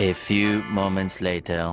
A few moments later.